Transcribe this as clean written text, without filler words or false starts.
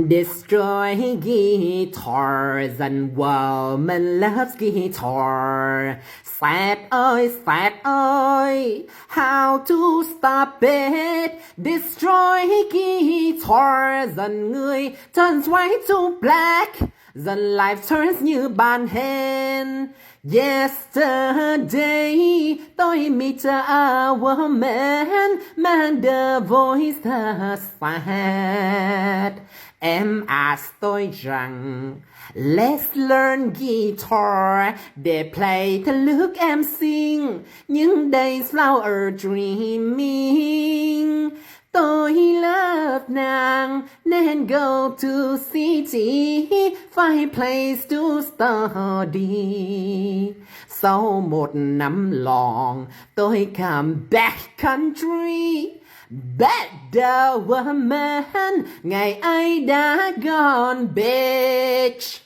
Destroy guitars and woman loves guitar. Sad ơi, how to stop it? Destroy guitars and người turns white to black. Then life turns như bàn hẹn. Yesterday, tôi meet a woman, man the voice has sad. Em ask tôi rằng let's learn guitar để play thật lúc em sing những days flower dreaming. Tôi love nàng nên go to city, find place to study. Sau một năm lòng tôi come back country. Better woman, ngày ấy đã gone bitch.